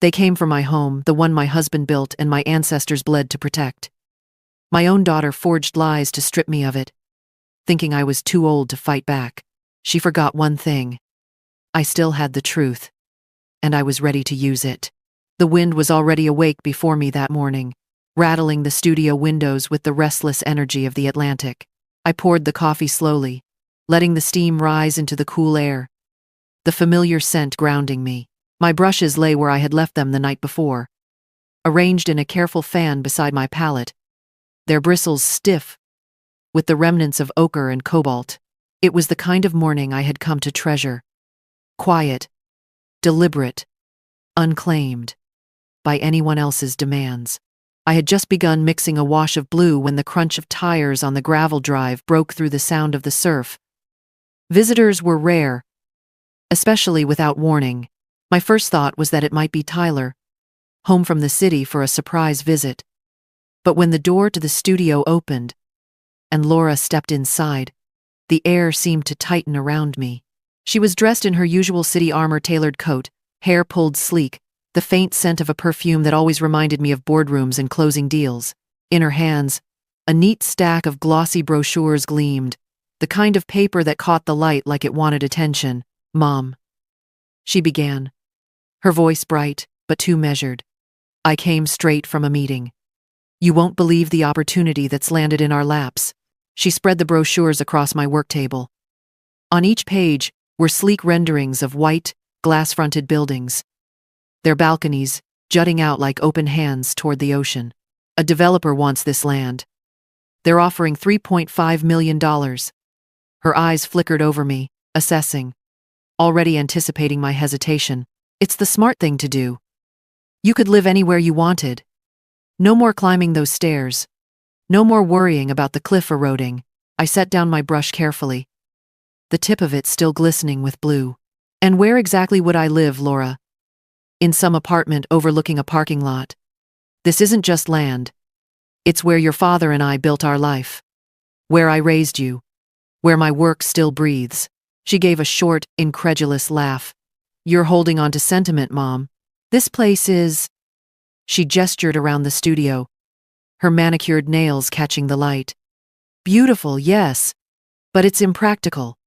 They came from my home, the one my husband built and my ancestors bled to protect. My own daughter forged lies to strip me of it, thinking I was too old to fight back. She forgot one thing. I still had the truth, and I was ready to use it. The wind was already awake before me that morning, rattling the studio windows with the restless energy of the Atlantic. I poured the coffee slowly, letting the steam rise into the cool air, the familiar scent grounding me. My brushes lay where I had left them the night before, arranged in a careful fan beside my palette, their bristles stiff, with the remnants of ochre and cobalt. It was the kind of morning I had come to treasure. Quiet, deliberate, unclaimed by anyone else's demands. I had just begun mixing a wash of blue when the crunch of tires on the gravel drive broke through the sound of the surf. Visitors were rare, especially without warning. My first thought was that it might be Tyler, home from the city for a surprise visit. But when the door to the studio opened and Laura stepped inside, the air seemed to tighten around me. She was dressed in her usual city armor-tailored coat, hair pulled sleek, the faint scent of a perfume that always reminded me of boardrooms and closing deals. In her hands, a neat stack of glossy brochures gleamed, the kind of paper that caught the light like it wanted attention. "Mom," she began, her voice bright but too measured. "I came straight from a meeting. You won't believe the opportunity that's landed in our laps." She spread the brochures across my work table. On each page were sleek renderings of white, glass-fronted buildings, their balconies jutting out like open hands toward the ocean. "A developer wants this land. They're offering $3.5 million. Her eyes flickered over me, assessing, already anticipating my hesitation. "It's the smart thing to do. You could live anywhere you wanted. No more climbing those stairs. No more worrying about the cliff eroding." I set down my brush carefully, the tip of it still glistening with blue. "And where exactly would I live, Laura?" "In some apartment overlooking a parking lot. This isn't just land. It's where your father and I built our life. Where I raised you. Where my work still breathes." She gave a short, incredulous laugh. "You're holding on to sentiment, Mom. This place is..." She gestured around the studio, her manicured nails catching the light. "Beautiful, yes, but it's impractical.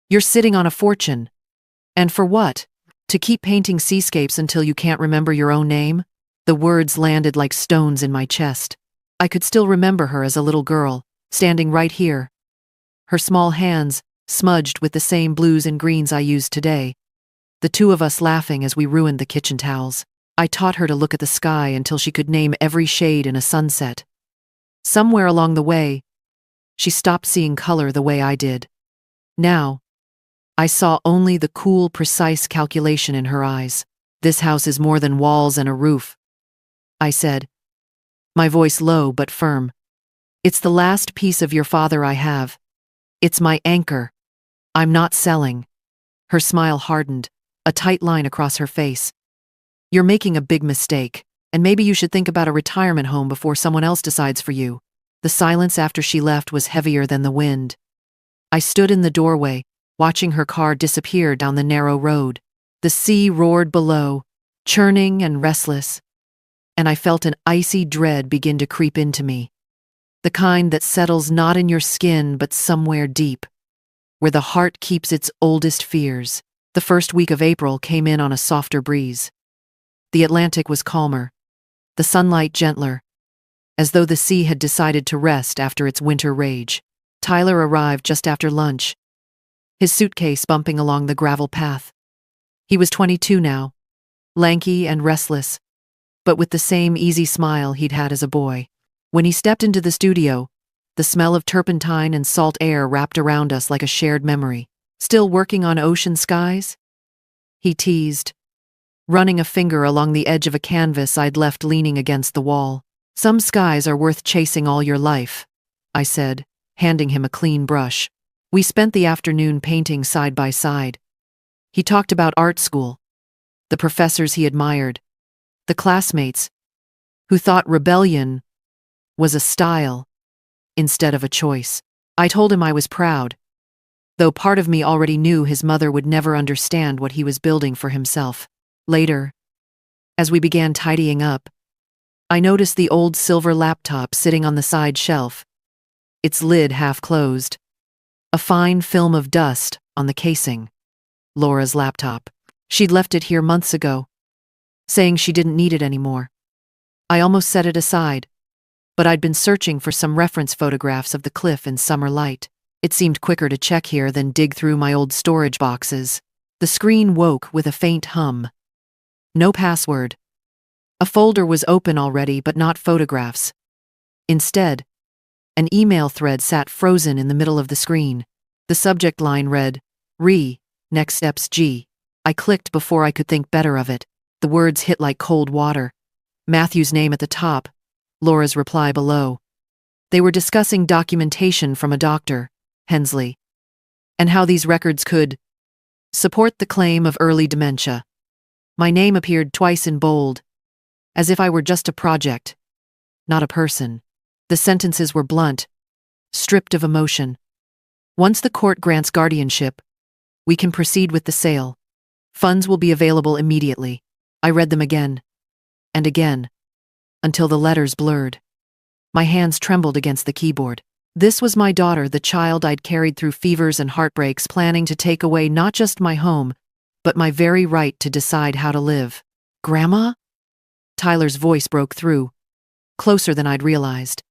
You're sitting on a fortune. And for what? To keep painting seascapes until you can't remember your own name?" The words landed like stones in my chest. I could still remember her as a little girl, standing right here, her small hands smudged with the same blues and greens I used today, the two of us laughing as we ruined the kitchen towels. I taught her to look at the sky until she could name every shade in a sunset. Somewhere along the way, she stopped seeing color the way I did. Now, I saw only the cool, precise calculation in her eyes. "This house is more than walls and a roof," I said, my voice low but firm. "It's the last piece of your father I have. It's my anchor. I'm not selling." Her smile hardened, a tight line across her face. "You're making a big mistake, and maybe you should think about a retirement home before someone else decides for you." The silence after she left was heavier than the wind. I stood in the doorway, watching her car disappear down the narrow road. The sea roared below, churning and restless, and I felt an icy dread begin to creep into me. The kind that settles not in your skin but somewhere deep, where the heart keeps its oldest fears. The first week of April came in on a softer breeze. The Atlantic was calmer, the sunlight gentler, as though the sea had decided to rest after its winter rage. Tyler arrived just after lunch, his suitcase bumping along the gravel path. He was 22 now, lanky and restless, but with the same easy smile he'd had as a boy. When he stepped into the studio, the smell of turpentine and salt air wrapped around us like a shared memory. "Still working on ocean skies?" he teased, running a finger along the edge of a canvas I'd left leaning against the wall. "Some skies are worth chasing all your life," I said, handing him a clean brush. We spent the afternoon painting side by side. He talked about art school, the professors he admired, the classmates who thought rebellion was a style instead of a choice. I told him I was proud, though part of me already knew his mother would never understand what he was building for himself. Later, As we began tidying up, I noticed the old silver laptop sitting on the side shelf, its lid half closed, a fine film of dust on the casing. Laura's laptop. She'd left it here months ago, saying she didn't need it anymore. I almost set it aside, but I'd been searching for some reference photographs of the cliff in summer light. It seemed quicker to check here than dig through my old storage boxes. The screen woke with a faint hum. No password. A folder was open already, but not photographs. Instead, an email thread sat frozen in the middle of the screen. The subject line read, Next steps G. I clicked before I could think better of it. The words hit like cold water. Matthew's name at the top, Laura's reply below. They were discussing documentation from a doctor, Hensley, and how these records could support the claim of early dementia. My name appeared twice in bold, as if I were just a project, not a person. The sentences were blunt, stripped of emotion. Once the court grants guardianship, we can proceed with the sale. Funds will be available immediately. I read them again and again, until the letters blurred. My hands trembled against the keyboard. This was my daughter, the child I'd carried through fevers and heartbreaks, planning to take away not just my home, but my very right to decide how to live. Grandma? Tyler's voice broke through, closer than I'd realized.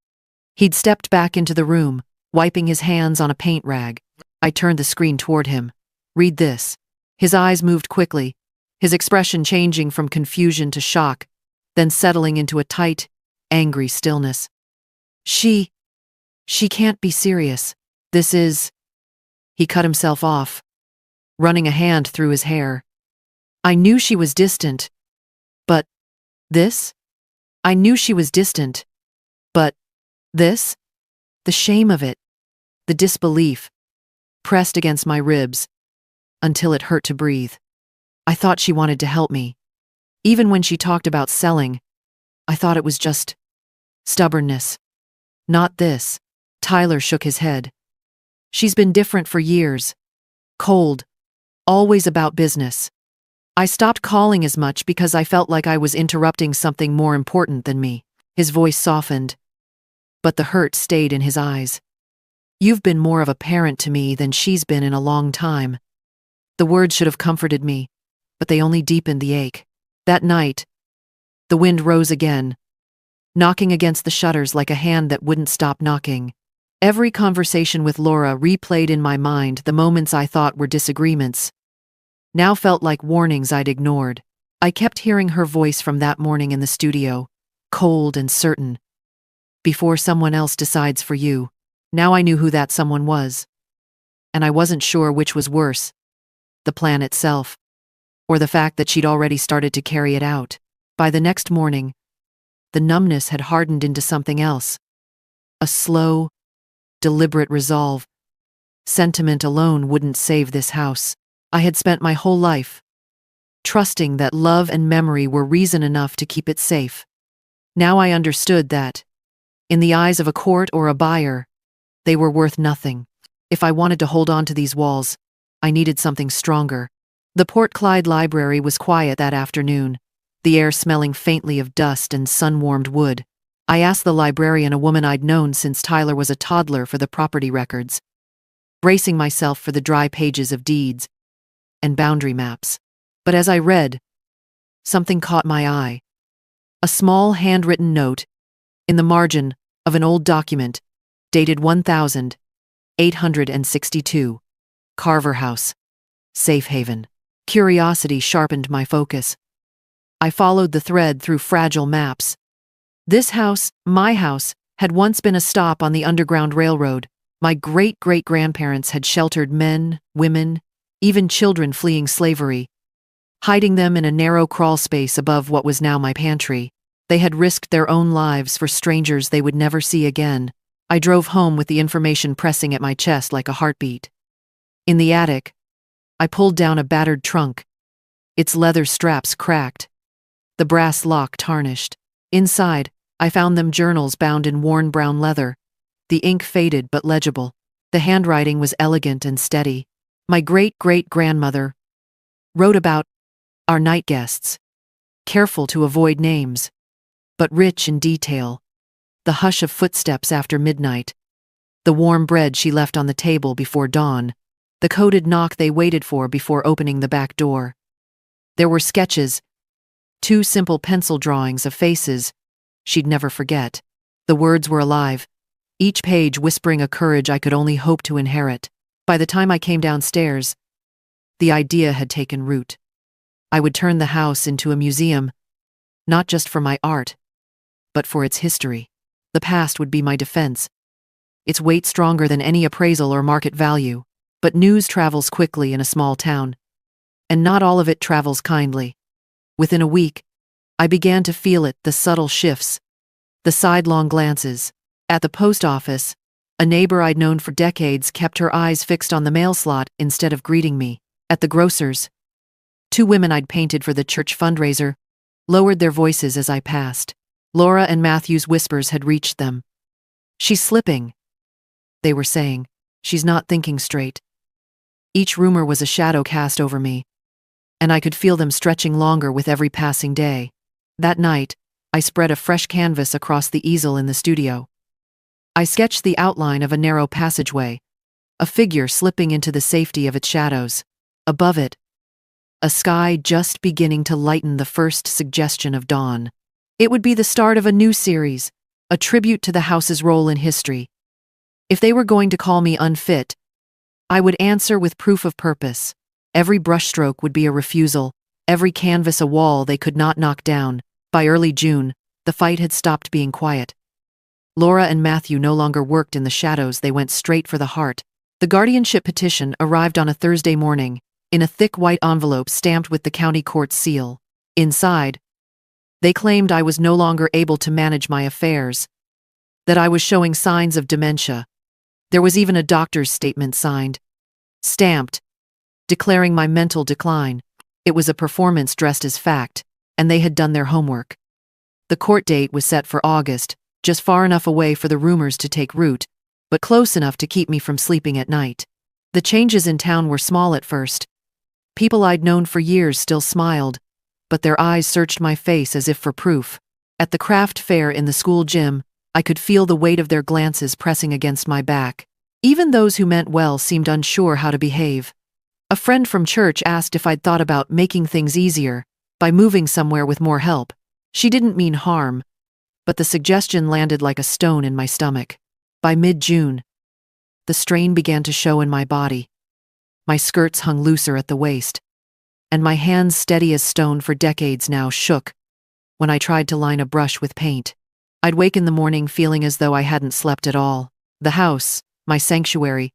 He'd stepped back into the room, wiping his hands on a paint rag. I turned the screen toward him. Read this. His eyes moved quickly, his expression changing from confusion to shock, then settling into a tight, angry stillness. She can't be serious. This is... He cut himself off, running a hand through his hair. I knew she was distant, but this? I knew she was distant, but this? The shame of it, the disbelief, pressed against my ribs, until it hurt to breathe. I thought she wanted to help me. Even when she talked about selling, I thought it was just stubbornness. Not this. Tyler shook his head. She's been different for years. Cold. Always about business. I stopped calling as much because I felt like I was interrupting something more important than me. His voice softened, but the hurt stayed in his eyes. You've been more of a parent to me than she's been in a long time. The words should have comforted me, but they only deepened the ache. That night, the wind rose again, knocking against the shutters like a hand that wouldn't stop knocking. Every conversation with Laura replayed in my mind. The moments I thought were disagreements now felt like warnings I'd ignored. I kept hearing her voice from that morning in the studio, cold and certain. Before someone else decides for you. Now I knew who that someone was. And I wasn't sure which was worse, the plan itself, or the fact that she'd already started to carry it out. By the next morning, the numbness had hardened into something else. A slow, deliberate resolve. Sentiment alone wouldn't save this house. I had spent my whole life trusting that love and memory were reason enough to keep it safe. Now I understood that, in the eyes of a court or a buyer, they were worth nothing. If I wanted to hold on to these walls, I needed something stronger. The Port Clyde Library was quiet that afternoon, the air smelling faintly of dust and sun-warmed wood. I asked the librarian, a woman I'd known since Tyler was a toddler, for the property records, bracing myself for the dry pages of deeds and boundary maps. But as I read, something caught my eye. A small handwritten note in the margin of an old document dated 1862. Carver House, Safe Haven. Curiosity sharpened my focus. I followed the thread through fragile maps. This house, my house, had once been a stop on the Underground Railroad. My great-great-grandparents had sheltered men, women, even children fleeing slavery, hiding them in a narrow crawl space above what was now my pantry. They had risked their own lives for strangers they would never see again. I drove home with the information pressing at my chest like a heartbeat. In the attic, I pulled down a battered trunk, its leather straps cracked, the brass lock tarnished. Inside, I found them journals bound in worn brown leather, the ink faded but legible. The handwriting was elegant and steady. My great-great-grandmother wrote about our night guests, careful to avoid names, but rich in detail. The hush of footsteps after midnight, the warm bread she left on the table before dawn, the coded knock they waited for before opening the back door. There were sketches, 2 simple pencil drawings of faces she'd never forget. The words were alive, each page whispering a courage I could only hope to inherit. By the time I came downstairs, the idea had taken root. I would turn the house into a museum, not just for my art, but for its history. The past would be my defense, its weight stronger than any appraisal or market value. But news travels quickly in a small town, and not all of it travels kindly. Within a week, I began to feel it, the subtle shifts, the sidelong glances. At the post office, a neighbor I'd known for decades kept her eyes fixed on the mail slot instead of greeting me. At the grocer's, 2 women I'd painted for the church fundraiser lowered their voices as I passed. Laura and Matthew's whispers had reached them. "She's slipping," they were saying. "She's not thinking straight." Each rumor was a shadow cast over me, and I could feel them stretching longer with every passing day. That night, I spread a fresh canvas across the easel in the studio. I sketched the outline of a narrow passageway, a figure slipping into the safety of its shadows. Above it, a sky just beginning to lighten, the first suggestion of dawn. It would be the start of a new series, a tribute to the house's role in history. If they were going to call me unfit, I would answer with proof of purpose. Every brushstroke would be a refusal, every canvas a wall they could not knock down. By early June, the fight had stopped being quiet. Laura and Matthew no longer worked in the shadows, they went straight for the heart. The guardianship petition arrived on a Thursday morning, in a thick white envelope stamped with the county court's seal. Inside, they claimed I was no longer able to manage my affairs, that I was showing signs of dementia. There was even a doctor's statement signed, stamped, declaring my mental decline. It was a performance dressed as fact, and they had done their homework. The court date was set for August, just far enough away for the rumors to take root, but close enough to keep me from sleeping at night. The changes in town were small at first. People I'd known for years still smiled, but their eyes searched my face as if for proof. At the craft fair in the school gym, I could feel the weight of their glances pressing against my back. Even those who meant well seemed unsure how to behave. A friend from church asked if I'd thought about making things easier by moving somewhere with more help. She didn't mean harm, but the suggestion landed like a stone in my stomach. By mid-June, the strain began to show in my body. My skirts hung looser at the waist, and my hands, steady as stone for decades now, shook when I tried to line a brush with paint. I'd wake in the morning feeling as though I hadn't slept at all. The house, my sanctuary,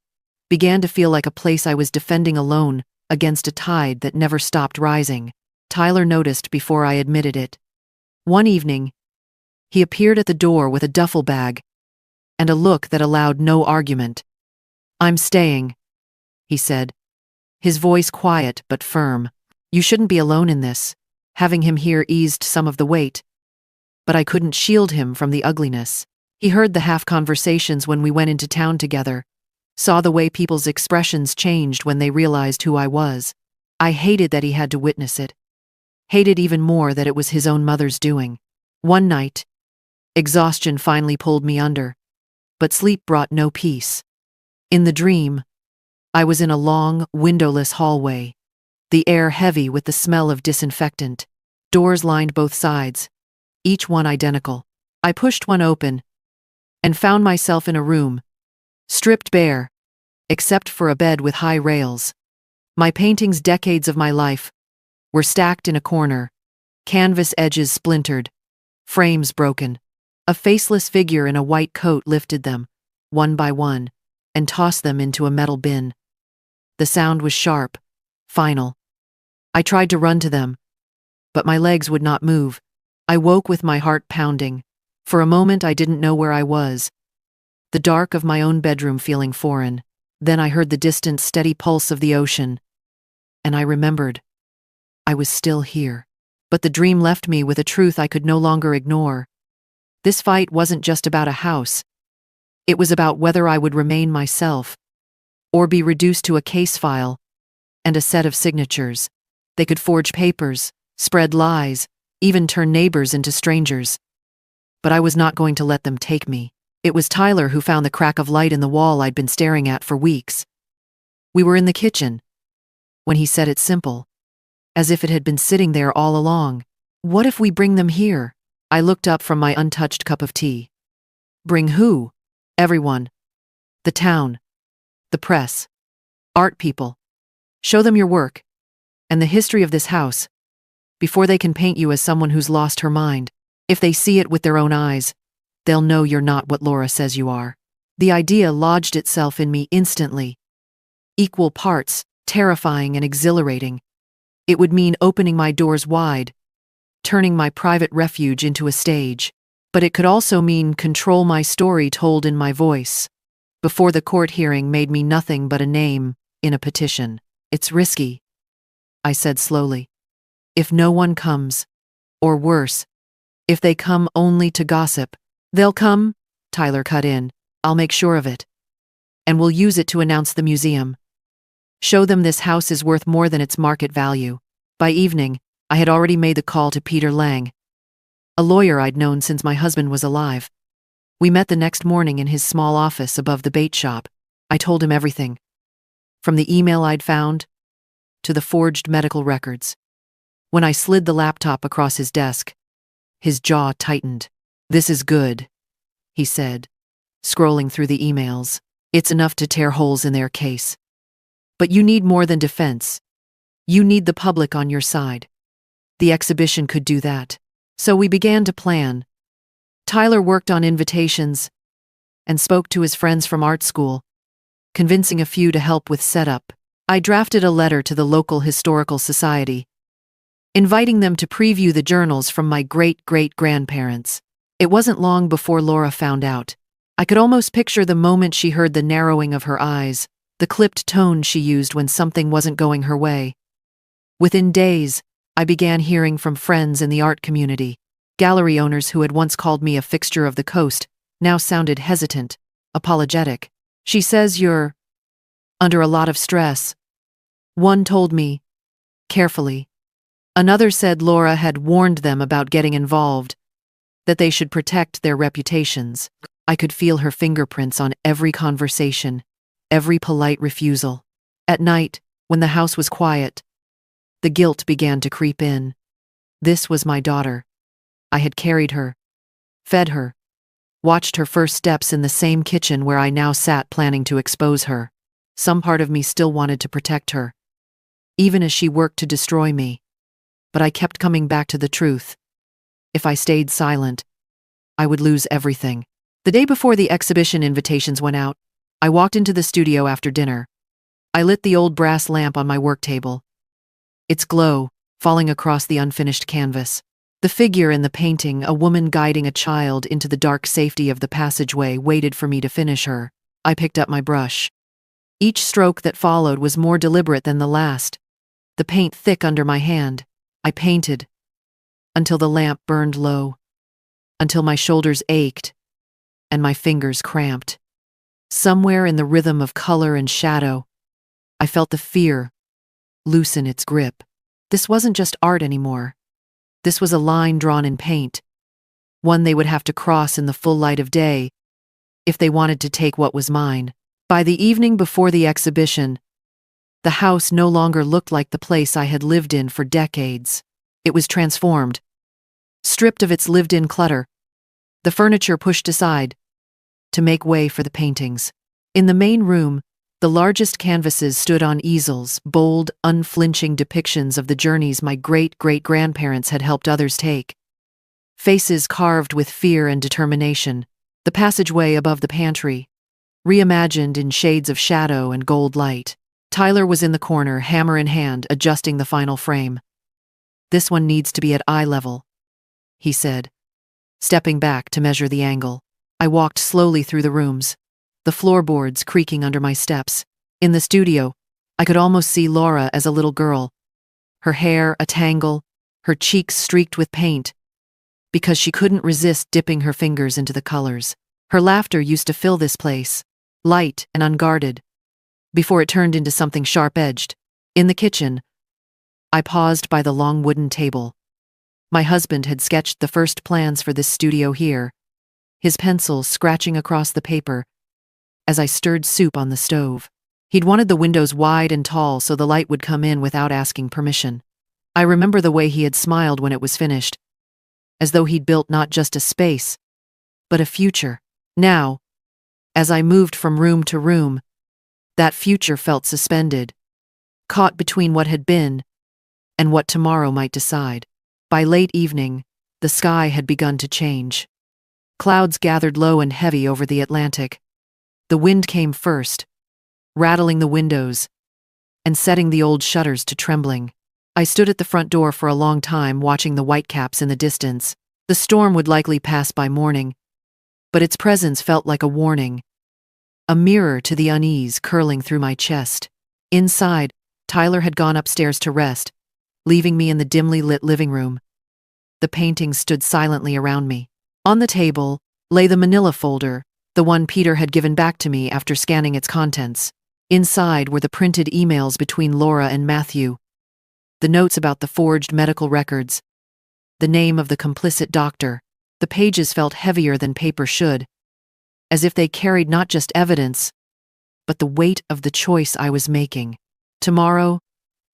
began to feel like a place I was defending alone against a tide that never stopped rising. Tyler noticed before I admitted it. One evening, he appeared at the door with a duffel bag and a look that allowed no argument. "I'm staying," he said, his voice quiet but firm. "You shouldn't be alone in this." Having him here eased some of the weight, but I couldn't shield him from the ugliness. He heard the half-conversations when we went into town together, saw the way people's expressions changed when they realized who I was. I hated that he had to witness it. Hated even more that it was his own mother's doing. One night, exhaustion finally pulled me under, but sleep brought no peace. In the dream, I was in a long, windowless hallway, the air heavy with the smell of disinfectant. Doors lined both sides, each one identical. I pushed one open and found myself in a room, stripped bare, except for a bed with high rails. My paintings, decades of my life, were stacked in a corner, canvas edges splintered, frames broken. A faceless figure in a white coat lifted them, one by one, and tossed them into a metal bin. The sound was sharp, final. I tried to run to them, but my legs would not move. I woke with my heart pounding. For a moment I didn't know where I was, the dark of my own bedroom feeling foreign. Then I heard the distant, steady pulse of the ocean, and I remembered. I was still here. But the dream left me with a truth I could no longer ignore. This fight wasn't just about a house. It was about whether I would remain myself, or be reduced to a case file and a set of signatures. They could forge papers, spread lies, even turn neighbors into strangers. But I was not going to let them take me. It was Tyler who found the crack of light in the wall I'd been staring at for weeks. We were in the kitchen when he said it simple, as if it had been sitting there all along. What if we bring them here? I looked up from my untouched cup of tea. Bring who? Everyone. The town. The press. Art people. Show them your work. And the history of this house. Before they can paint you as someone who's lost her mind. If they see it with their own eyes, they'll know you're not what Laura says you are. The idea lodged itself in me instantly. Equal parts, terrifying and exhilarating. It would mean opening my doors wide, turning my private refuge into a stage. But it could also mean control my story told in my voice. Before the court hearing made me nothing but a name in a petition. It's risky, I said slowly. If no one comes, or worse, if they come only to gossip. They'll come, Tyler cut in. I'll make sure of it. And we'll use it to announce the museum. Show them this house is worth more than its market value. By evening, I had already made the call to Peter Lang, a lawyer I'd known since my husband was alive. We met the next morning in his small office above the bait shop. I told him everything. From the email I'd found, to the forged medical records. When I slid the laptop across his desk, his jaw tightened. This is good, he said, scrolling through the emails. It's enough to tear holes in their case. But you need more than defense. You need the public on your side. The exhibition could do that. So we began to plan. Tyler worked on invitations and spoke to his friends from art school, convincing a few to help with setup. I drafted a letter to the local historical society, inviting them to preview the journals from my great-great-grandparents. It wasn't long before Laura found out. I could almost picture the moment she heard the narrowing of her eyes, the clipped tone she used when something wasn't going her way. Within days, I began hearing from friends in the art community. Gallery owners who had once called me a fixture of the coast now sounded hesitant, apologetic. She says you're under a lot of stress. One told me, carefully. Another said Laura had warned them about getting involved, that they should protect their reputations. I could feel her fingerprints on every conversation, every polite refusal. At night, when the house was quiet, the guilt began to creep in. This was my daughter. I had carried her, fed her, watched her first steps in the same kitchen where I now sat planning to expose her. Some part of me still wanted to protect her, even as she worked to destroy me. But I kept coming back to the truth. If I stayed silent, I would lose everything. The day before the exhibition invitations went out, I walked into the studio after dinner. I lit the old brass lamp on my work table, its glow falling across the unfinished canvas. The figure in the painting, a woman guiding a child into the dark safety of the passageway, waited for me to finish her. I picked up my brush. Each stroke that followed was more deliberate than the last, the paint thick under my hand. I painted until the lamp burned low, until my shoulders ached and my fingers cramped. Somewhere in the rhythm of color and shadow, I felt the fear loosen its grip. This wasn't just art anymore. This was a line drawn in paint, one they would have to cross in the full light of day if they wanted to take what was mine. By the evening before the exhibition, the house no longer looked like the place I had lived in for decades. It was transformed, stripped of its lived-in clutter, the furniture pushed aside to make way for the paintings. In the main room, the largest canvases stood on easels, bold, unflinching depictions of the journeys my great-great-grandparents had helped others take. Faces carved with fear and determination. The passageway above the pantry, reimagined in shades of shadow and gold light. Tyler was in the corner, hammer in hand, adjusting the final frame. This one needs to be at eye level, he said, stepping back to measure the angle. I walked slowly through the rooms, the floorboards creaking under my steps. In the studio, I could almost see Laura as a little girl, her hair a tangle, her cheeks streaked with paint, because she couldn't resist dipping her fingers into the colors. Her laughter used to fill this place, light and unguarded, before it turned into something sharp-edged. In the kitchen, I paused by the long wooden table, My husband had sketched the first plans for this studio here, his pencil scratching across the paper as I stirred soup on the stove. He'd wanted the windows wide and tall so the light would come in without asking permission. I remember the way he had smiled when it was finished, as though he'd built not just a space, but a future. Now, as I moved from room to room, that future felt suspended, caught between what had been and what tomorrow might decide. By late evening, the sky had begun to change. Clouds gathered low and heavy over the Atlantic. The wind came first, rattling the windows and setting the old shutters to trembling. I stood at the front door for a long time, watching the whitecaps in the distance. The storm would likely pass by morning, but its presence felt like a warning, a mirror to the unease curling through my chest. Inside, Tyler had gone upstairs to rest, leaving me in the dimly lit living room. The paintings stood silently around me. On the table lay the manila folder, the one Peter had given back to me after scanning its contents. Inside were the printed emails between Laura and Matthew, the notes about the forged medical records, the name of the complicit doctor. The pages felt heavier than paper should, as if they carried not just evidence, but the weight of the choice I was making. Tomorrow,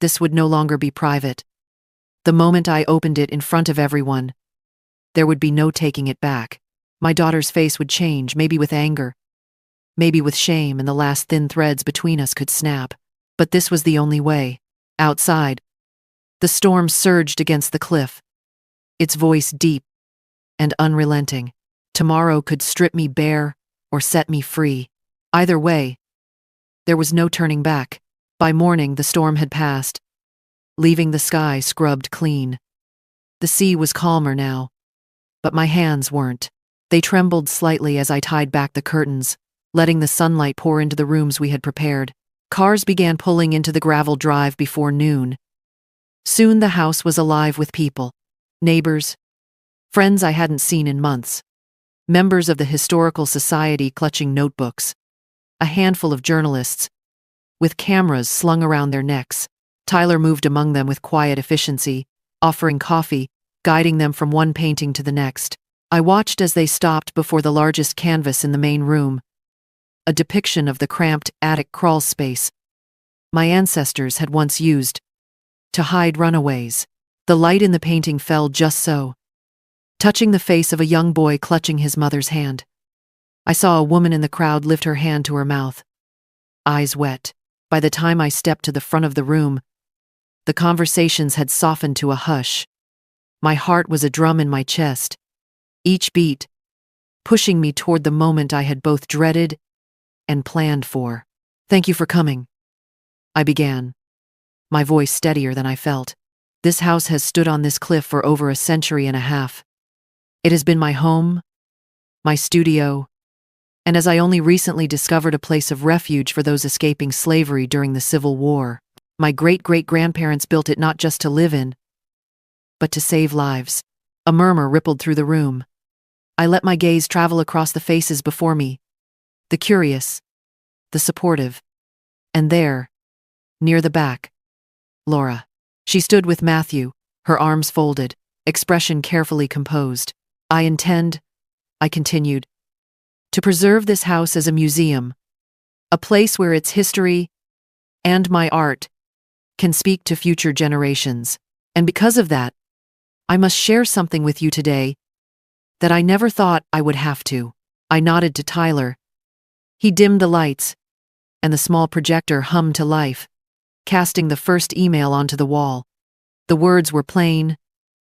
this would no longer be private. The moment I opened it in front of everyone, there would be no taking it back. My daughter's face would change, maybe with anger, maybe with shame, and the last thin threads between us could snap. But this was the only way. Outside, the storm surged against the cliff, its voice deep and unrelenting. Tomorrow could strip me bare or set me free. Either way, there was no turning back. By morning, the storm had passed, leaving the sky scrubbed clean. The sea was calmer now, but my hands weren't. They trembled slightly as I tied back the curtains, letting the sunlight pour into the rooms we had prepared. Cars began pulling into the gravel drive before noon. Soon the house was alive with people, neighbors, friends I hadn't seen in months, members of the Historical Society clutching notebooks, a handful of journalists with cameras slung around their necks. Tyler moved among them with quiet efficiency, offering coffee, guiding them from one painting to the next. I watched as they stopped before the largest canvas in the main room, a depiction of the cramped attic crawl space my ancestors had once used to hide runaways. The light in the painting fell just so, touching the face of a young boy clutching his mother's hand. I saw a woman in the crowd lift her hand to her mouth, eyes wet. By the time I stepped to the front of the room, the conversations had softened to a hush. My heart was a drum in my chest, each beat pushing me toward the moment I had both dreaded and planned for. "Thank you for coming," I began, my voice steadier than I felt. "This house has stood on this cliff for over a century and a half. It has been my home, my studio, and as I only recently discovered, a place of refuge for those escaping slavery during the Civil War. My great-great-grandparents built it not just to live in, but to save lives." A murmur rippled through the room. I let my gaze travel across the faces before me, the curious, the supportive, and there, near the back, Laura. She stood with Matthew, her arms folded, expression carefully composed. I continued, "to preserve this house as a museum, a place where its history and my art can speak to future generations. And because of that, I must share something with you today that I never thought I would have to." I nodded to Tyler. He dimmed the lights, and the small projector hummed to life, casting the first email onto the wall. The words were plain,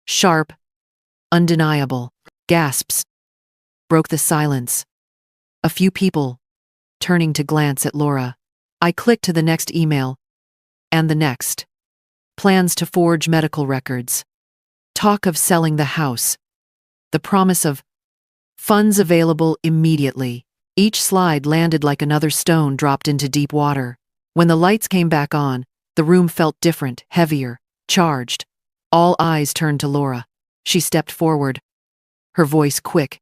sharp, undeniable. Gasps broke the silence, a few people turning to glance at Laura. I clicked to the next email, and the next. Plans to forge medical records. Talk of selling the house. The promise of funds available immediately. Each slide landed like another stone dropped into deep water. When the lights came back on, the room felt different, heavier, charged. All eyes turned to Laura. She stepped forward, her voice quick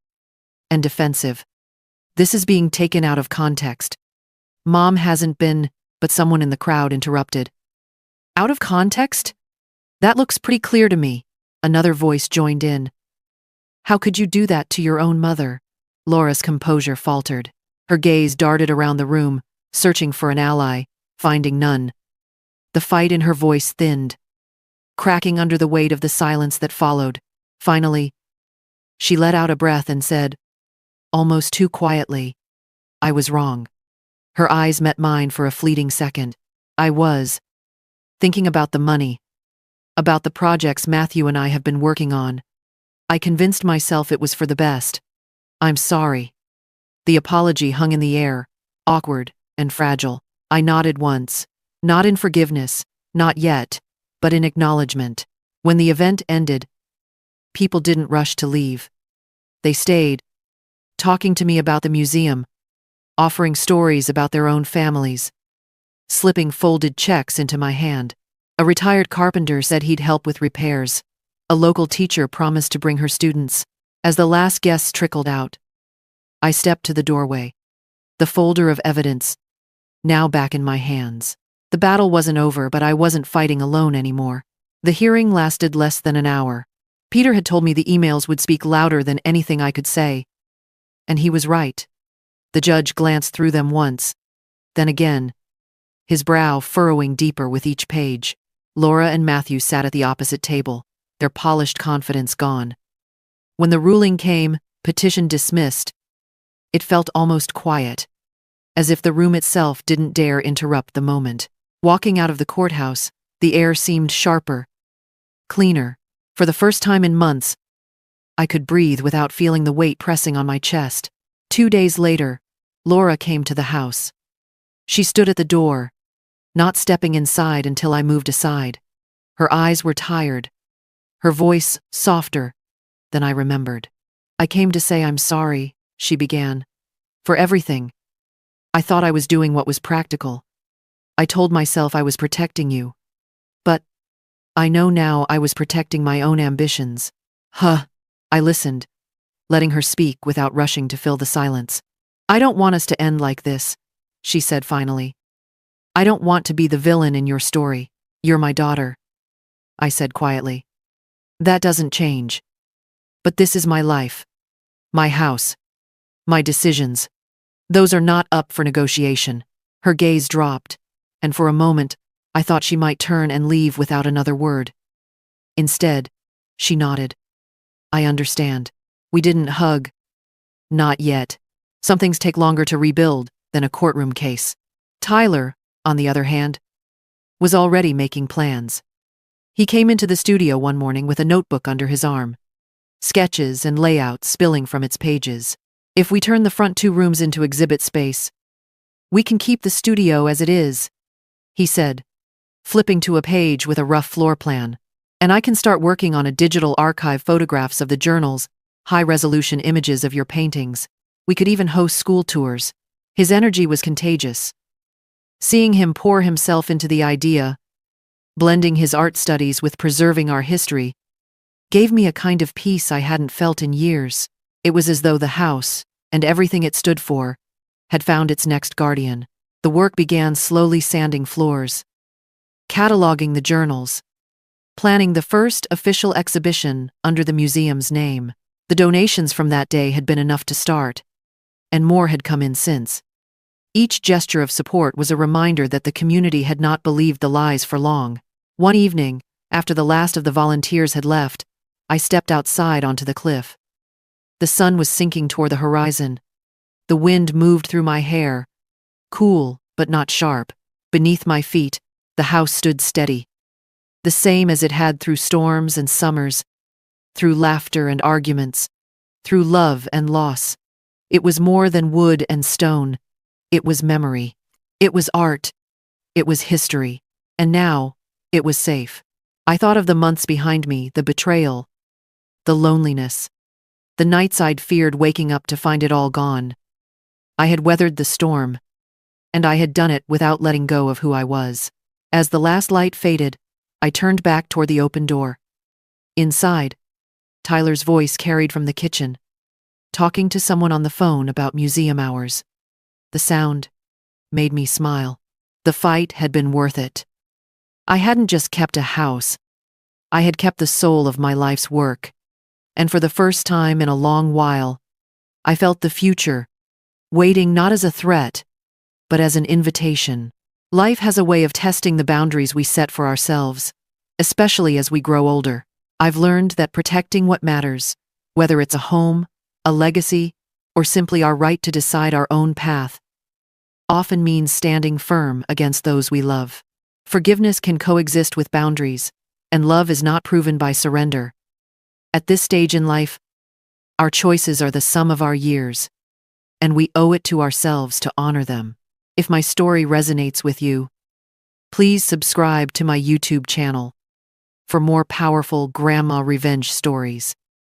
and defensive. "This is being taken out of context. Mom hasn't been," but someone in the crowd interrupted. "Out of context? That looks pretty clear to me." Another voice joined in. How could you do that to your own mother? Laura's composure faltered. Her gaze darted around the room, searching for an ally, finding none. The fight in her voice thinned, cracking under the weight of the silence that followed. Finally, she let out a breath and said, almost too quietly, I was wrong. Her eyes met mine for a fleeting second. I was thinking about the money, about the projects Matthew and I have been working on. I convinced myself it was for the best. I'm sorry. The apology hung in the air, awkward and fragile. I nodded once, not in forgiveness, not yet, but in acknowledgement. When the event ended, people didn't rush to leave. They stayed, talking to me about the museum, offering stories about their own families, slipping folded checks into my hand. A retired carpenter said he'd help with repairs. A local teacher promised to bring her students. As the last guests trickled out, I stepped to the doorway, the folder of evidence now back in my hands. The battle wasn't over, but I wasn't fighting alone anymore. The hearing lasted less than an hour. Peter had told me the emails would speak louder than anything I could say. And he was right. The judge glanced through them once, then again, his brow furrowing deeper with each page. Laura and Matthew sat at the opposite table, their polished confidence gone. When the ruling came, petition dismissed, it felt almost quiet, as if the room itself didn't dare interrupt the moment. Walking out of the courthouse, the air seemed sharper, cleaner. For the first time in months, I could breathe without feeling the weight pressing on my chest. 2 days later, Laura came to the house. She stood at the door, not stepping inside until I moved aside. Her eyes were tired, her voice softer than I remembered. I came to say I'm sorry, she began, for everything. I thought I was doing what was practical. I told myself I was protecting you. But I know now I was protecting my own ambitions. I listened, letting her speak without rushing to fill the silence. I don't want us to end like this, she said finally. I don't want to be the villain in your story. You're my daughter, I said quietly. That doesn't change. But this is my life, my house, my decisions. Those are not up for negotiation. Her gaze dropped, and for a moment, I thought she might turn and leave without another word. Instead, she nodded. I understand. We didn't hug. Not yet. Some things take longer to rebuild than a courtroom case. Tyler, on the other hand, was already making plans. He came into the studio one morning with a notebook under his arm, sketches and layouts spilling from its pages. If we turn the front 2 rooms into exhibit space, we can keep the studio as it is, he said, flipping to a page with a rough floor plan. And I can start working on a digital archive, photographs of the journals, high-resolution images of your paintings. We could even host school tours. His energy was contagious. Seeing him pour himself into the idea, blending his art studies with preserving our history, gave me a kind of peace I hadn't felt in years. It was as though the house, and everything it stood for, had found its next guardian. The work began slowly sanding floors, cataloging the journals, planning the first official exhibition under the museum's name. The donations from that day had been enough to start, and more had come in since. Each gesture of support was a reminder that the community had not believed the lies for long. One evening, after the last of the volunteers had left, I stepped outside onto the cliff. The sun was sinking toward the horizon. The wind moved through my hair, cool but not sharp. Beneath my feet, the house stood steady, the same as it had through storms and summers, through laughter and arguments, through love and loss. It was more than wood and stone. It was memory. It was art. It was history. And now, it was safe. I thought of the months behind me, the betrayal, the loneliness, the nights I'd feared waking up to find it all gone. I had weathered the storm, and I had done it without letting go of who I was. As the last light faded, I turned back toward the open door. Inside, Tyler's voice carried from the kitchen, talking to someone on the phone about museum hours. The sound made me smile. The fight had been worth it. I hadn't just kept a house. I had kept the soul of my life's work, and for the first time in a long while, I felt the future, waiting not as a threat, but as an invitation. Life has a way of testing the boundaries we set for ourselves, especially as we grow older. I've learned that protecting what matters, whether it's a home, a legacy, or simply our right to decide our own path, often means standing firm against those we love. Forgiveness can coexist with boundaries, and love is not proven by surrender. At this stage in life, our choices are the sum of our years, and we owe it to ourselves to honor them. If my story resonates with you, please subscribe to my YouTube channel for more powerful grandma revenge stories.